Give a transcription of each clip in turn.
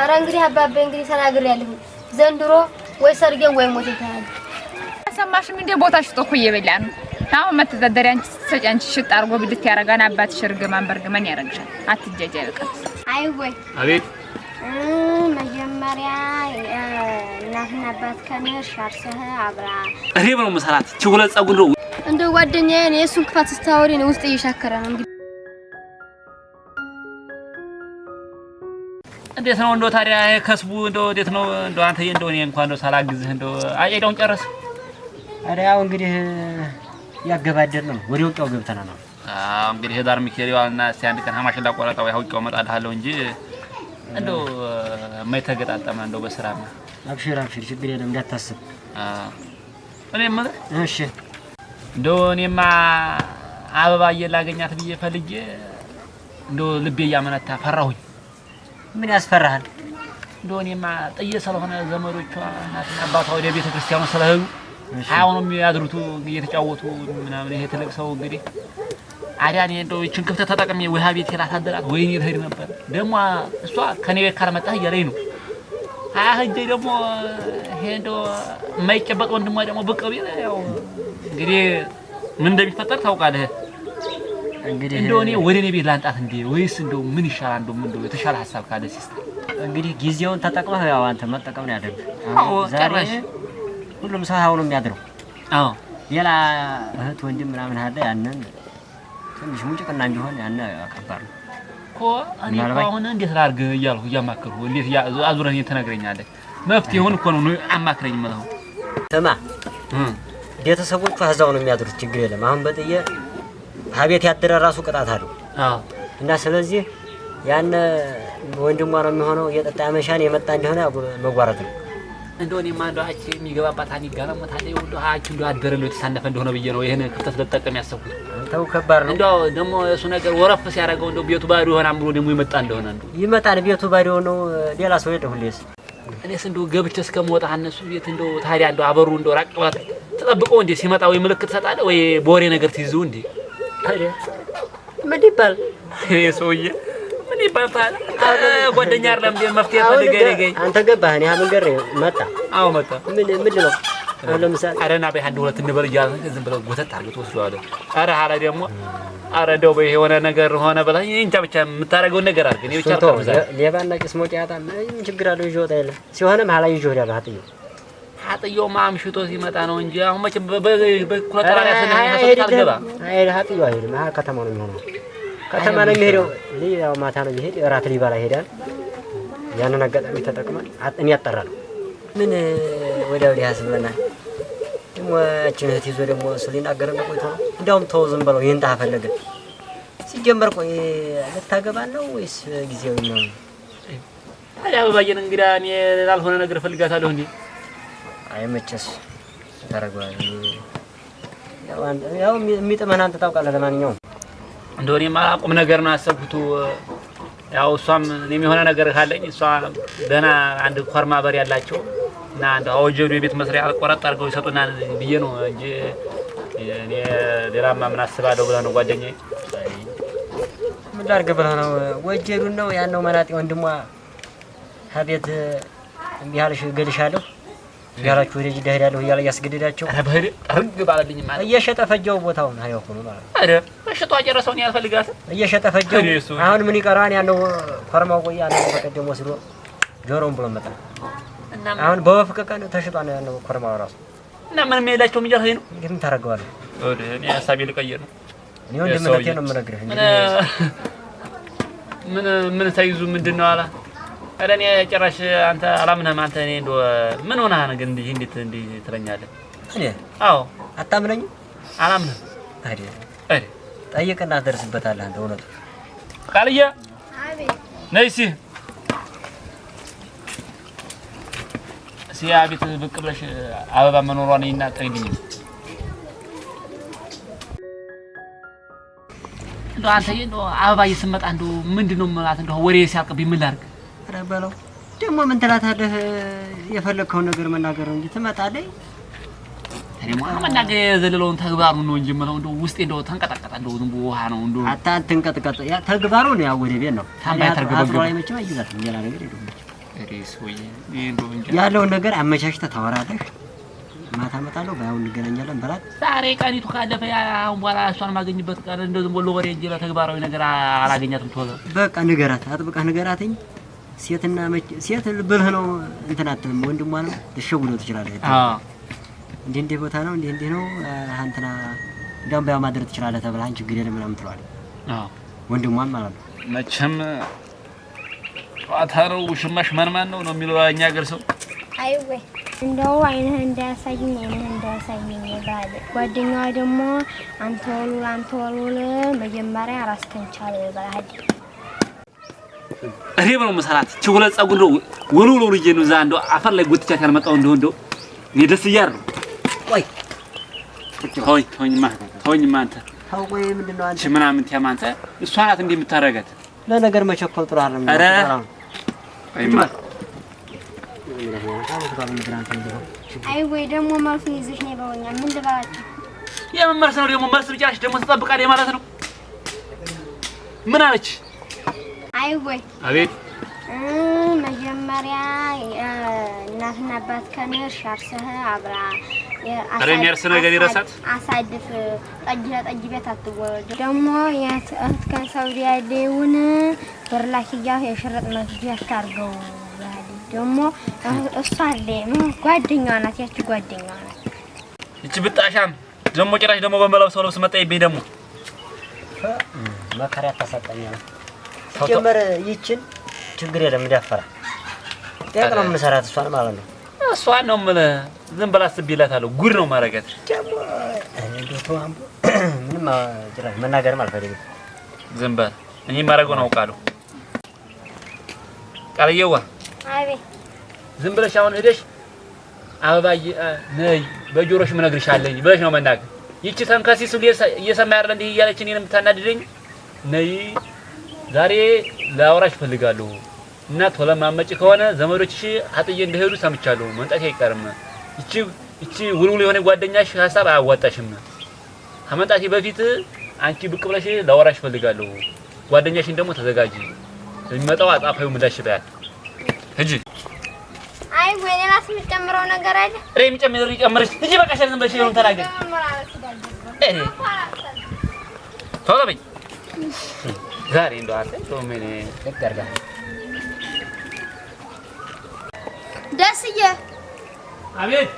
ኧረ እንግዲህ አባቤ እንግዲህ ተናግሬያለሁ ዘንድሮ ወይ ሰርጌን ወይ ሞት ይታያል ሰማሽም እንደ ቦታሽ ጥቆ እየበላ ነው አሁን መተዳደሪያ አንቺ ሰጪ አንቺ ሽጥ አርጎ ብድት ያረጋና አባትሽ እርግማን በርግማን ያረግሻል አትጀጃይ በቃ አይ ወይ አቤት መጀመሪያ እናትና አባት ከነሽ አርሰህ አብራ እኔ ብለው መሰራት ችውለ ጸጉር ነው እንደ ጓደኛዬ ነው እሱን ክፋት ስታወሪ ነው ውስጥ እየሻከረ ነው እንግዲህ እንዴት ነው እንደው ታዲያ ከስቡ እንደው እንዴት ነው እንደው አንተ እንደው እኔ እንኳን እንደው ሳላግዝህ እንደው አጨዳውን ጨረስ አዳው እንግዲህ ያገባደር ነው ወዲው ቃው ገብተና ነው እንግዲህ ሄዳር ሚካኤልና ሲያንድ ቀን ሀማሽላ ቆራጣው ያውቀው መጣልሃለሁ እንጂ እንደው ማይተገጣጣማ እንደው በስራማ አብሽር ችግር የለም እንዳታስብ እኔማ እሺ እንደው እኔማ አበባ እየላገኛት ብዬ ፈልጌ እንደው ልቤ ያመነታ ፈራሁኝ ምን ያስፈራሃል እንደው እኔማ ጥዬ ስለሆነ ዘመዶቿ እናትና አባቷ ወደ ቤተ ክርስቲያኑ ስለሄዱ አሁን የሚያድሩቱ እየተጫወቱ ምናምን ይሄ ትልቅ ሰው እንግዲህ አዳኔ እንደው እቺን ክፍተት ተጠቅሜ ወይ ሀቤት ይላታደራት ወይኔ ትሄድ ነበር ደሞ እሷ ከኔ ቤት ካልመጣህ እያለኝ ነው አህጄ ደሞ ይሄ እንደው የማይጨበጥ ወንድሟ ደሞ ብቅ ቢል ያው እንግዲህ ምን እንደሚፈጠር ታውቃለህ እንግዲህ እንደው እኔ ወደ እኔ ቤት ላንጣት እንዴ ወይስ እንደው ምን ይሻላል እንደው ምን እንደው የተሻለ ሐሳብ ካለ ሲስት እንግዲህ ጊዜውን ተጠቅመህ ያው አንተ መጠቀም ነው ያደረግህ አዎ ጨራሽ ሁሉም ሰው አሁን ነው የሚያድረው አዎ ሌላ እህት ወንድም ምናምን አለ ያንን ትንሽ ሙጭቅና እንዲሆን ያነ አከባር ነው እኮ እኔ አሁን እንዴት ላድርግ እያልኩ እያማከርኩ እንዴት አዙረኝ ተነግረኛለህ መፍትሄውን እኮ ነው አማክረኝ ማለት ተማ ቤተሰቦቹ ሀዛው ነው የሚያድሩት ችግር የለም አሁን በጥዬ ሀቤት ያደረ ራሱ ቅጣት አለው አዎ እና ስለዚህ ያነ ወንድሟ ነው የሚሆነው የጠጣ መሻን የመጣ እንደሆነ መጓራት ነው እንደው እኔማ እንደው አቺ የሚገባባት አንይጋራ ሞታለ እንደው አቺ እንደው አደረለው የተሳነፈ እንደሆነ ብዬ ነው ይሄን ክፍተት ለተጠቀም ያሰብኩት አንተው ከባድ ነው እንደው ደሞ እሱ ነገር ወረፍ ሲያደርገው እንደው ቤቱ ባዶ ይሆናል ብሎ ደሞ ይመጣ እንደሆነ እንደው ይመጣል ቤቱ ባዶ ነው ሌላ ሰው የለ ሁሌስ እኔስ እንደው ገብቼ እስከመውጣ እነሱ ቤት እንደው ታዲያ እንደው አበሩ እንደው ራቅ ብላ ተጠብቀው እንዴ ሲመጣ ወይ ምልክት ሰጣለ ወይ ቦሬ ነገር ትይዙ እንዴ ታዲያ ምን ይባል ይሄ ሰውዬ ምን ይባል ጓደኛ አይደለም እንዴ መፍትሄ ፈልገኝ አንተ ገባህ እኔ መንገር መጣ አዎ መጣ ምን ነው ለምሳሌ አረና በይ አንድ ሁለት እንበል ይያዝ ዝም ብለው ጎተት አርገው ወስደዋል አረ ሐላ ደግሞ አረ ደው በይ የሆነ ነገር ሆነ በላይ እንጃ ብቻ የምታረገው ነገር አድርግ እኔ ብቻ አልቀርም ዛሬ ሌባና ጭስ ሞጭ ያጣ ምን ችግር አለው ይጆታ የለ ሲሆንም ሐላ ይጆ ያለው ሀጥዮ ማምሽቶ ሲመጣ ነው እንጂ አሁን መቼም በኩለተራ ያሰነኝ ሀጥዮ አይደለም ከተማ ነው የሚሆነው ከተማ ነው የሚሄደው ያው ማታ ነው የሚሄድ እራት ሊበላ ይሄዳል ያንን አጋጣሚ ተጠቅመን እኔ ያጠራል ምን ወዲያው ያስበናል ደሞ እቺን እህት ይዞ ደሞ ስለናገረ ነው ቆይቶ እንደውም ተው ዝም ብለው ይንታ ፈለገ ሲጀመር ቆይ ልታገባ ነው ወይስ ጊዜው ነው አያ ባየን እንግዳ እኔ ላልሆነ ነገር ፈልጋታለሁ እንዴ አይመቸስ ታረጋው ያው የሚጥመን አንተ ታውቃለህ ለማንኛውም እንደሆነ ማላቆም ነገር ነው ያሰብኩት ያው እሷም እኔም የሆነ ነገር ካለኝ እሷ ደና አንድ ኮርማ በር ያላቸው እና አንድ አወጀዱ የቤት መስሪያ ቆረጥ አድርገው ይሰጡና ብዬ ነው እንጂ እኔ ሌላማ ምን አስባለሁ ብለህ ነው ጓደኛዬ ምን ላድርግ ብለህ ነው ወጀዱን ነው ያነው መናጤ ወንድሟ ሀቤት እንዲያልሽ ገልሻለሁ ያላችሁ ወደ ጅዳ ሄዳለሁ እያለ ያስገድዳቸው አረ በህድ ጠርግ ባለልኝ ማለት እየሸጠ ፈጀው ቦታውን አየው ነው ማለት አረ እሽቷ ጨረሰው ነው ያልፈልጋት እየሸጠ ፈጀው አሁን ምን ይቀራን ያለው ፈርማው ቆያ ነው በቀደም ወስዶ ጆሮን ብሎ መጣ እና አሁን በወፍቀቀን ተሽጧን ያለው ፈርማው ራሱ እና ምንም የላቸውም እያልኸኝ ነው ግን ታረጋዋለህ ወደ እኔ ሐሳቤ ልቀየር ነው እኔ ወንድምነቴ ነው የምነግርህ ምን ሳይዙ ምንድነው አላ አረኔ ጨራሽ አንተ አላምነህም አንተ እኔ እንደው ምን ሆነህ ነው ግን እንዴት ትለኛለህ እኔ አዎ አታምነኝ አላምነህ አይደል ጠይቅና ደርስበታለህ አንተ እውነቱ ቃልዬ አቤት ነይሲ ሲያቢት ብቅ ብለሽ አበባ መኖሯን ይናጠርልኝ እንደው አንተ እንደው አበባ ይስመጣ እንደው ምንድነው ማለት እንደው ወሬ ሲያልቅብኝ ምን ላድርግ አረ በለው ደግሞ ምን ትላታለህ የፈለከው ነገር መናገር ነው እንጂ ትመጣለህ እኔማ መናገር የዘለለውን ተግባሩ ነው እንጂ ማለት እንደው ውስጤ እንደው ተንቀጠቀጠ እንደው ዝም ብሎ ውሃ ነው እንደው አታንቀጥቀጥ ያ ተግባሩ ነው ያው ወደ ቤት ነው ታምባይ ተርገበገበ ላይ መቼም አይይዛትም ሌላ ነገር የለም እሪስ ወይ እንደው እንጂ ያለውን ነገር አመቻችተህ ታወራለህ። ማታ እመጣለሁ ባያው እንገናኛለን በላት። ዛሬ ቀኒቱ ካለፈ አሁን በኋላ እሷን ማገኝበት ቀን እንደው ዝም ብሎ ወሬ እንጂ ለተግባራዊ ነገር አላገኛትም። ቶሎ በቃ ንገራት፣ አጥብቀህ ንገራትኝ። ሴት ብልህ ነው እንትን አትልም። ወንድሟ ነው ልትሸውደው ትችላለህ። እንዲህ ቦታ ነው እንዲህ ነው አንተና እንደውም ባያው ማድረግ ትችላለህ ተብለህ አንቺ ችግር የለም ምናምን ትለዋለህ። ወንድሟም ማለት ነው። መቼም ጧታው ሽማሽ ማን ነው የሚለው እኛ ሀገር ሰው። አይ ወይ እንደው አይነህ እንዳያሳይኝ ባለ ጓደኛዋ ደግሞ አንተ ወሉል መጀመሪያ ራስህን ቻል ባላህ እኔ ነው መሰራት ችግለ ጸጉር ወሉል ልጅ ነው ዛንዶ አፈር ላይ ጎትቻት ያልመጣው እንደው እኔ ደስ ይያር ነው። ቆይ ተወኝማ አንተ ታው ቆይ ምንድነው አንተ ምናምን ተማንተ እሷ ናት እንዴ የምታረጋት ለነገር መቸኮል ጥሩ አይደለም። አረ አይማ አይ ወይ ደግሞ መልስ ይዘሽ ነው ባወኛ ምን ልባላችሁ? የመመርስ ነው ደግሞ መልስ ብቻሽ ደግሞ ተጠብቃለህ ማለት ነው። ምን አለች? አይ ወይ አቤት መጀመሪያ እናትና አባት ከነሽ አርሰህ አብራ አረሚያርስ ነገር ይረሳት አሳድፍ ጠጅ ቤት አትወረድ ደግሞ የእህት ከሳውዲ ያለውን በርላኪያ የሽርጥ መስጂድ ያታርገው ደግሞ እሷ አለ ጓደኛዋ ናት። ያቺ ጓደኛዋ ናት። እቺ ብጣሻም ደግሞ ጭራሽ ደግሞ በመለብሰው ልብስ መጣይብኝ ደግሞ መከራ ተሰጠኛል። ጀመረ ይችን ችግር የለም እንዳፈራ ጠቅላላ መሰራት እሷን ማለት ነው። እሷን ነው የምልህ ዝም ብላ አስቤላታለሁ። ጉድ ነው ማረጋት ደግሞ እንደተዋም ምንም ጭራሽ መናገርም አልፈልግም። ዝም በል እኔ ማረገው ነው አውቃለሁ። ቃልየዋ አቤት ዝም ብለሽ አሁን ሄደሽ አበባዬ ነይ በጆሮሽ ምን ነግርሻለኝ ብለሽ ነው መናገር። ይቺ ተንከሲስ እየሰማ ያለ እንዴ እያለች እኔንም ታናድደኝ ነይ ዛሬ ላወራሽ ፈልጋለሁ እና ቶሎ ማመጪ ከሆነ ዘመዶችሽ አጥዬ እንደሄዱ ሰምቻለሁ። መንጣት አይቀርም። እቺ ውልውል የሆነ ጓደኛሽ ሐሳብ አያዋጣሽም። ከመንጣቴ በፊት አንቺ ብቅ ብለሽ ላወራሽ ፈልጋለሁ። ጓደኛሽን ደግሞ ተዘጋጂ። የሚመጣው አጣፋዩ ምላሽ በያት እጂ። አይ ወይ ሌላስ የምትጨምረው ነገር አለ? እኔ የምጨምረው ይጨምርሽ እጂ። በቃ ሸር ዝም ብለሽ ነው ተናገር። እኔ ቶሎ በይ ዛሬ እንደው አንተ ምን ተቀርጋ ደስዬ። አቤት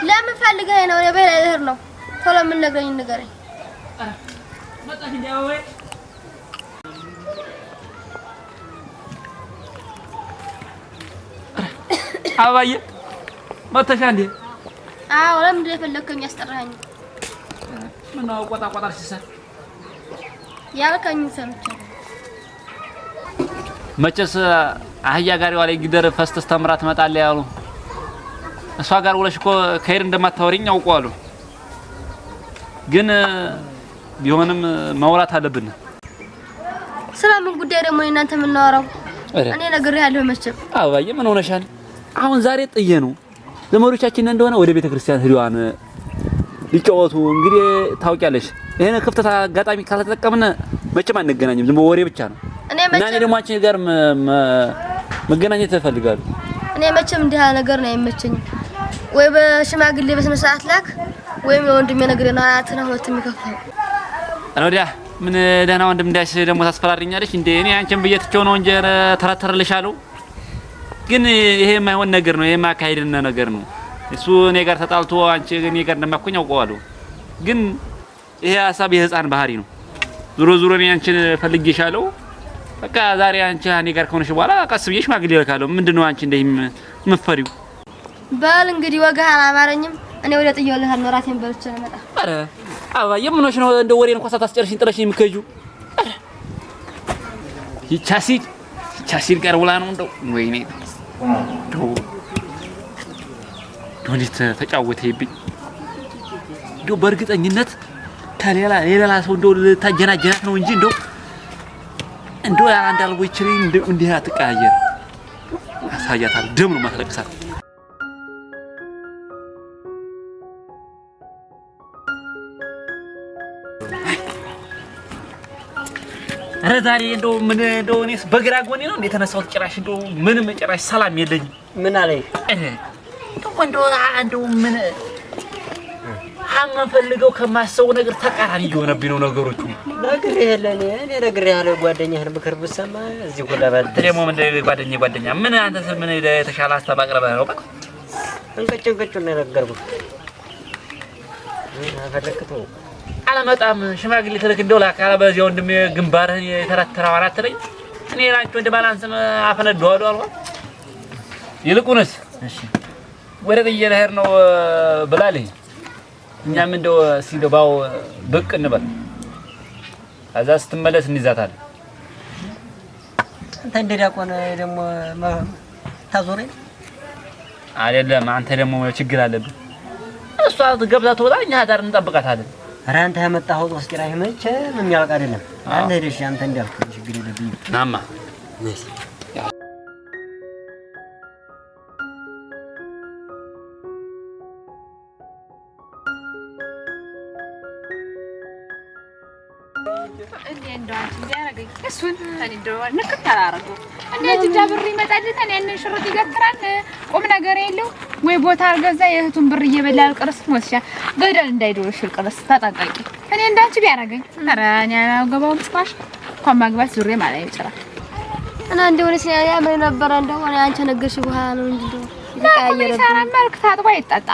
ለምን ፈልገህ ነው? የበላ እህር ነው። ቶሎ ምን ነገረኝ ንገረኝ። መጣሽ እንዴ? ወይ አባዬ መጣሽ እንዴ? አዎ ለምን እንደፈለከኝ ያስጠራኸኝ? ምን ነው ቆጣ ሲሰር ያልከኝ ሰምቼ መቼስ አህያ ጋር ዋለ ግደር ፈስተስ ተምራ ትመጣለህ ያሉ እሷ ጋር ወለሽ እኮ ከሄድ እንደማታወሪኝ አውቀዋለሁ። ግን ቢሆንም ማውራት አለብን። ስለምን ጉዳይ ደግሞ እናንተ የምናወራው? እኔ ነግሬሃለሁ መቼም። አባዬ ምን ሆነሻል? አሁን ዛሬ ጥዬ ነው ዘመዶቻችን እንደሆነ ወደ ቤተክርስቲያን ሄዷን ሊጫወቱ እንግዲህ ታውቂያለሽ። ይሄን ክፍተት አጋጣሚ ካልተጠቀምን መቼም አንገናኝም። ዝም ወሬ ብቻ ነው። እና እኔ ደግሞ አንቺ ጋር መገናኘት እፈልጋለሁ። እኔ መቼም እንዲህ ነገር ነው አይመቸኝም። ወይ በሽማግሌ በስነ ስርዓት ላክ ወይም የወንድሜ ነገር ነው አያትና ሁለት የሚከፋው አረዲያ ምን ደህና ወንድም እንዳይሽ ደግሞ ታስፈራሪኛለሽ እንዴ? እኔ አንቺን ብየትቸው ነው እንጂ ተረተረልሻለሁ። ግን ይሄ የማይሆን ነገር ነው። ይሄ ማካሄድና ነገር ነው። እሱ እኔ ጋር ተጣልቶ አንቺ እኔ ጋር እንደማቆኝ አውቀዋለሁ። ግን ይሄ ሐሳብ የህፃን ባህሪ ነው። ዙሮ እኔ አንቺን ፈልጌሻለሁ። በቃ ዛሬ አንቺ እኔ ጋር ከሆነሽ በኋላ ቀስ ብዬሽ ማግሌ ልካለሁ። ምንድነው አንቺ እንደዚህ የምትፈሪው? በል እንግዲህ ወጋ አላማረኝም። እኔ ወደ ጥየው ልሄድ ነው። ራሴን በልቼ ነው መጣ። አረ አባዬ ምን ሆነሽ ነው እንደ ወሬን እንኳን ሳታስጨርሽኝ ጥለሽኝ የምትከጁ? አረ ይቻሲል ጋር ውላ ነው እንደው ወይኔ ዶኒት ተጫወተይብኝ። እንደው በእርግጠኝነት ከሌላ ሰው እንደው ልታጀናጀናት ነው እንጂ እንደው ያ አንዳልቦ ይችላል እንደው እንዲህ አትቀያየር። አሳያታል ደም ነው ማስለቅሳት። ኧረ ዛሬ እንደው ምን እንደው እኔስ በግራ ጎኔ ነው እንደ ተነሳሁት ጭራሽ እንደው ምንም ጭራሽ ሰላም የለኝም። ምን አለኝ? እንደው ምን አመፈልገው ከማሰው ነገር ተቃራኒ እየሆነብኝ ነው ነገሮቹ። እኔ ነግሬሃለሁ። ጓደኛህን ምክር ብትሰማ እዚህ ሁላ ባል ደግሞ ምን ጓደኛ ምን አንተ ምን የተሻለ አስተባቅረበ ነው በቃ እንቅጭ ነው የነገርኩህ። አፈለክተው አለመጣም ሽማግሌ ተልክ እንደው ላካላ በዚያው እንደም ግንባርህን የተረተረው አራተለኝ እኔ ላንቺ ወንድ ባላንስም አፈነደዋለሁ አልኩ። ይልቁንስ እሺ ወደ ጥየለህር ነው ብላለኝ። እኛም እንደው ሲደባው ብቅ እንበል አዛ ስትመለስ እንይዛታለን። አንተ እንደ ዲያቆን ደግሞ ታዞረኝ አይደለም። አንተ ደግሞ ችግር አለብህ። እሷ ገብታ ትወጣ እኛ ዳር እንጠብቃታለን። ኧረ አንተ ያመጣኸው ወስቂራ ይመች ምን ያልቅ አይደለም። አንተ ሄደሽ አንተ እንዳልክ ችግር የለብኝም። ናማ ነስ እሱን እኔ ደው ንክት አላረገው እንዴት ጃብር ይመጣልኝ እኔ እነን ሽርት ይገትራል ቁም ነገር የለው ወይ ቦታ አልገዛ የእህቱን ብር እየበላ አልቀርስ ወስሻ ገደል እንዳይዶልሽ አልቀርስ ተጠንቀቂ። እኔ እንዳንቺ ቢያረገኝ ኧረ እኔ አገባው መስማሽ እንኳን ማግባት ዙሬ ማለት ይችላል እና እንደሆነ ሲያ ምን ነበር እንደሆነ አንቺ ነገርሽ በኋላ ነው እንጂ እንደው ይቀያየረብኝ ሰራ መልክ ታጥባ ይጣጣ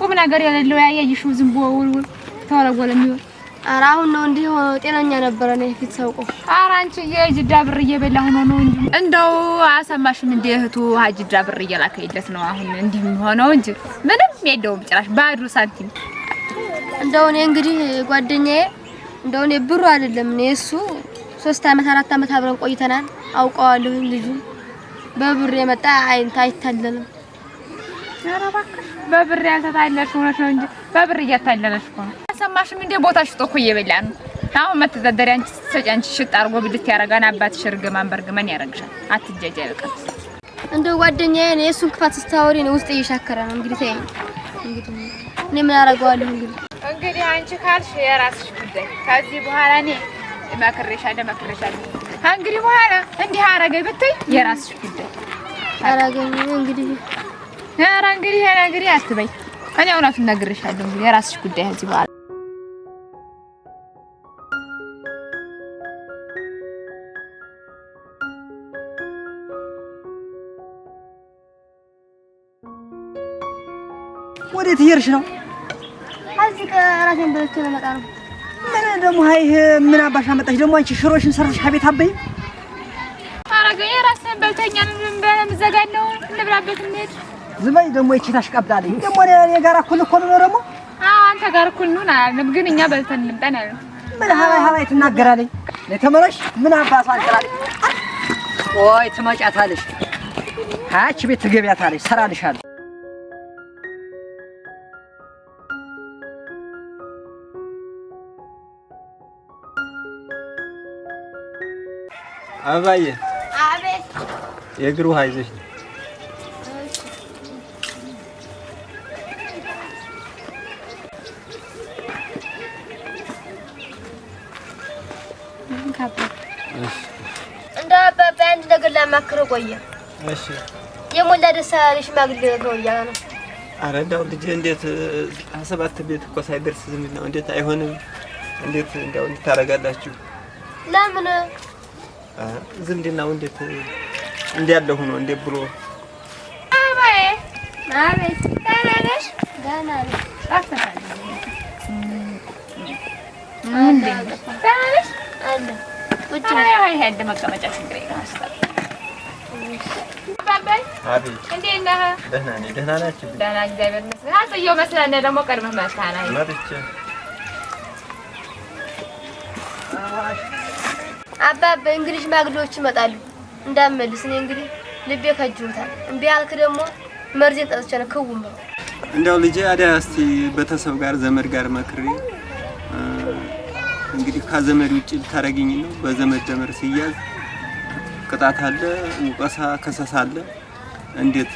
ቁም ነገር የሌለው ያያይሽው ዝም ብሎ ውልውል ተወለወለ የሚወል ኧረ አሁን ነው እንዲህ ጤነኛ ነበር ነው ፊት ሰውቆ። ኧረ አንቺ የጅዳ ብር እየበላ ሆኖ ነው እንጂ እንደው አሰማሽም እንደ እህቱ ጅዳ ብር እየላከይለት ነው አሁን እንዲህ ሆነው እንጂ ምንም የለውም ጭራሽ ባዶ ሳንቲም። እንደው እኔ እንግዲህ ጓደኛዬ እንደው እኔ ብሩ አይደለም እኔ እሱ 3 አመት 4 አመት አብረን ቆይተናል። አውቀዋለሁ ልጁ በብር የመጣ አይታለልም። ኧረ እባክሽ በብር ያልተታለልሽ ሆነሽ ነው እንጂ በብር እያታለለሽ እኮ ነው። አሰማሽም እንደ ቦታሽ ጥቆ እየበላ ነው አሁን መተዳደሪያ አንቺ ስትሰጪ አንቺ ሽጥ አድርጎ ብድት ያረጋና አባትሽ እርግማን በርግማን ያረግሻል። አትጀጃይ በቃ እንደው ጓደኛዬ ነው የሱን ክፋት ስታወሪ ነው ውስጥ እየሻከረ ነው። እንግዲህ ተይ እንግዲህ እኔ ምን አደርገዋለሁ እንግዲህ አንቺ ካልሽ የራስሽ ጉዳይ። ከዚህ በኋላ እኔ መክሬሻለሁ እንግዲህ በኋላ እንዲህ አረገኝ ብትይ የራስሽ ጉዳይ። አረገኝ እንግዲህ ኧረ እንግዲህ አትበይ። እኔ እውነቱን ነግሬሻለሁ እንግዲህ የራስሽ ጉዳይ ከዚህ በኋላ ወዴት እየሄድሽ ነው? እዚህ ራሴን በልቼ ልመጣ ነው። ምን ደግሞ ምን አባሽ አመጣሽ ደግሞ? አንቺ ሽሮሽን ሰርተሽ አቤት አበይ አረገኝ ራስን በልተኛ ምን በመዘጋለው እንብላበት እንሂድ። ዝም በይ ደግሞ እቺ ታሽቀብጣለኝ ደግሞ እኔ ጋር እኩል እኮ ነው ደግሞ። አንተ ጋር እኩል ነው አላለም ግን እኛ በልተን እንምጣን አለ። ምን ሀባይ ትናገራለኝ? ለተመረሽ ምን አባቷ አንተራለኝ? ወይ ትመጫታለሽ አቺ ቤት ትገቢያታለሽ ሰራልሻለሁ። አባዬ አቤት የእግሩ ሀይዘሽ ነው። እንደ አባባ አንድ ነገር ላማክረው ቆየ። እሺ የሞላ ደሳ ሽማግሌ ነው እያለ ነው። ኧረ እንደው ልጅ እንዴት 7 ቤት እኮ ሳይደርስ ዝም ነው እንዴት አይሆንም? እንዴት እንደው እንታረጋላችሁ? ለምን ዝምድናው እንዴት እንዲያለ ሆኖ እንዴ ብሎ አባዬ አቤት ደህና ነሽ? ደህና ነኝ። አለ ቁጭ አይ ሄድ መቀመጫ ችግር የለም። ባባይ አቤት እንዴት ነህ? ደህና ነኝ። ደህና ናችሁ? ደህና እግዚአብሔር ይመስገን። አጥየው መስለህ ደግሞ ቀድመህ መጣና መጥቼ አባባ እንግዲህ ሽማግሌዎች ይመጣሉ እንዳመልስ እኔ እንግዲህ ልቤ ከጅውታል። እምቢ አልክ ደግሞ መርዜን ጠጥቼ ነው ክውም ነው። እንደው ልጄ አዲያ እስቲ ቤተሰብ ጋር ዘመድ ጋር መክሬ እንግዲህ ከዘመድ ውጪ ልታረጊኝ ነው። በዘመድ ደመር ሲያዝ ቅጣት አለ፣ ወቀሳ ከሰሳ አለ። እንዴት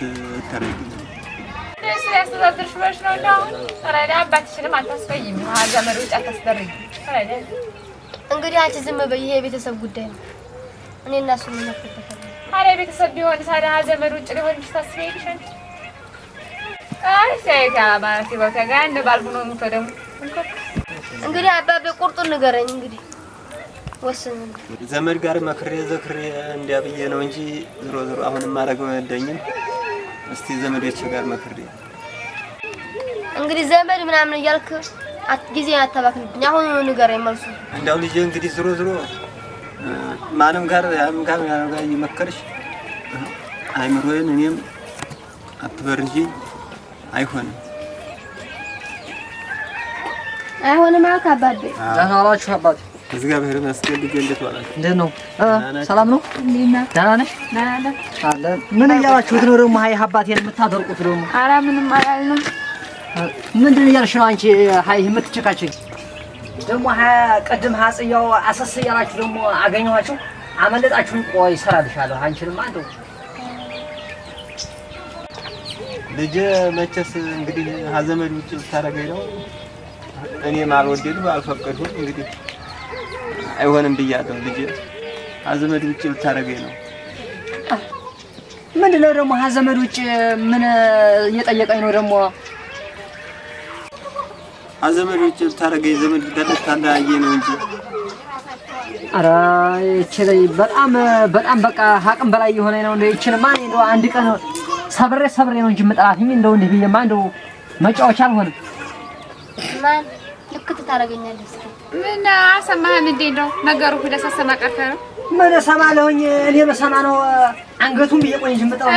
ታረጊኝ? እሱ ያስተዳድርሽ ብለሽ ነው አሁን። ታዲያ አባትሽንም አታስፈይም። ዘመድ ውጪ አታስደርጊ። ታዲያ እንግዲህ አንቺ ዝም በይ። ይሄ የቤተሰብ ጉዳይ ነው። እኔ እና እሱ ምን ነፍተፈለ አረ ቤተሰብ ቢሆን ሳዳ ዘመድ ውጭ ሊሆን ይታስበይልሻል። አይ ሳይታ ማለት ይበቃ ጋር ባልቡኖ ሙተደም እንግዲህ አባቤ ቁርጡን ንገረኝ። እንግዲህ ወስን ዘመድ ጋር መክሬ ዘክሬ እንዲያብዬ ነው እንጂ ዝሮ ዝሮ አሁንም ማረገው አይደኝም። እስቲ ዘመዶች ጋር መክሬ እንግዲህ ዘመድ ምናምን እያልክ ጊዜ አታባክንብኝ። አሁን ንገረኝ መልሱ። እንዳው ልጅ እንግዲህ ዝሮ ዝሮ ማንም ጋር እየመከርሽ አይምሮዬን እኔም አትበርጂ። አይሆንም አልክ አባቤ። ደህና ዋላችሁ አባቴ? እግዚአብሔር ይመስገን። ልጄ እንዴት ዋላችሁ? እንዴት ነው? ሰላም ነው? ደህና ነሽ? አለ ምን እያላችሁት ነው ደግሞ? ሀይ አባቴን የምታደርቁት ደግሞ? ኧረ ምንም አላልንም። ምንድን እያልሽ ነው አንቺ? ሀይ የምትጨቃጨኝ ደግሞ ቅድም ሀጽያው አሰስ እያላችሁ ደግሞ አገኘኋችሁ አመለጣችሁኝ። ቆይ እሰራልሻለሁ። አንቺንም አንዱ ልጄ መቼስ እንግዲህ ሀዘመድ ውጭ ልታረገኝ ነው። እኔም አልወደድኩ አልፈቀድኩም። እንግዲህ አይሆንም ብያለሁ። ልጄ ሀዘመድ ውጭ ልታረገኝ ነው። ምንድነው ደግሞ ሀዘመድ ውጭ ምን እየጠየቀኝ ነው ደግሞ? ሀዘመድ ውጭ ልታረገኝ ዘመድ ገለታለህ ነው እንጂ ኧረ እቺ ላይ በጣም በቃ አቅም በላይ የሆነ ነው። እቺን ማን እንደው አንድ ቀን ሰብሬ ነው እንጂ መጣላትኝ እንደው እንዲህ ብዬማ እንደው መጫወቻ አልሆንም። ማን ልክት ታረገኛለህ? ምን አሰማህም እንዴ? እንደው ነገሩ ሁሉ ሰሰማ ቀርተ ነው። ምን ሰማለሁኝ? እኔ በሰማ ነው አንገቱን ብዬ ቆይ እንጂ መጣው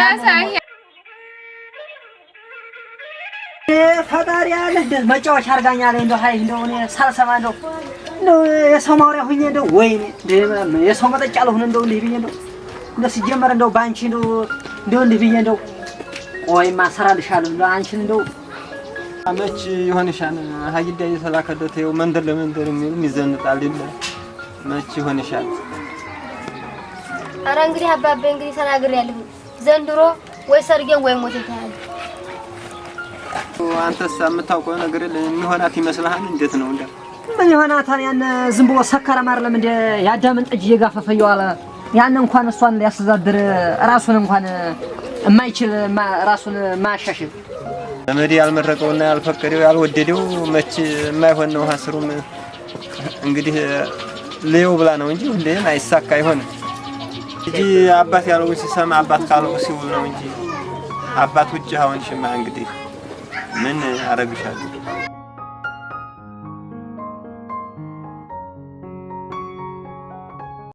ፈጣሪ ያለ መጫወቻ አርጋኛለህ። እንደው ሀይ እንደው እኔ ሳልሰማ እንደው የሰው ማውሪያ ሁኜ እንደው ወይኔ የሰው መጠጫ አልሆነ እንደው እንዲህ ብዬ እንደው ሲጀመር እንደው ባንቺ እንደው እንዲህ ብዬ እንደው ቆይማ እሰራልሻለሁ እንደው አንቺን እንደው መች ይሆንሻል። ሀይዳ የተላከለት ይኸው መንደር ለመንደር የሚዘንጣል ይለ መች ይሆንሻል። ኧረ እንግዲህ አባቤ እንግዲህ ተናግሬያለሁ። ዘንድሮ ወይ ሰርጌን ወይ ሞት ይታያል። አንተስ የምታውቀው ነገር የለም። የሚሆናት ይመስልሃል? እንዴት ነው እንዴ? ምን ይሆናታል? ያን ዝም ብሎ ሰከረ ማርለም እንደ ያዳምን ጠጅ እየጋፈፈየው አለ። ያን እንኳን እሷን ሊያስተዳድር ራሱን እንኳን የማይችል ራሱን ማሻሽል ዘመድ ያልመረቀውና ያልፈቀደው ያልወደደው መች የማይሆን ነው። ሀስሩም እንግዲህ ለየው ብላ ነው እንጂ ሁሌም አይሳካ አይሆንም እንጂ አባት ያለው ሲሰማ አባት ካለው ሲውል ነው እንጂ አባት ውጭ አሁን ሽማ እንግዲህ ምን አረግሻለሁ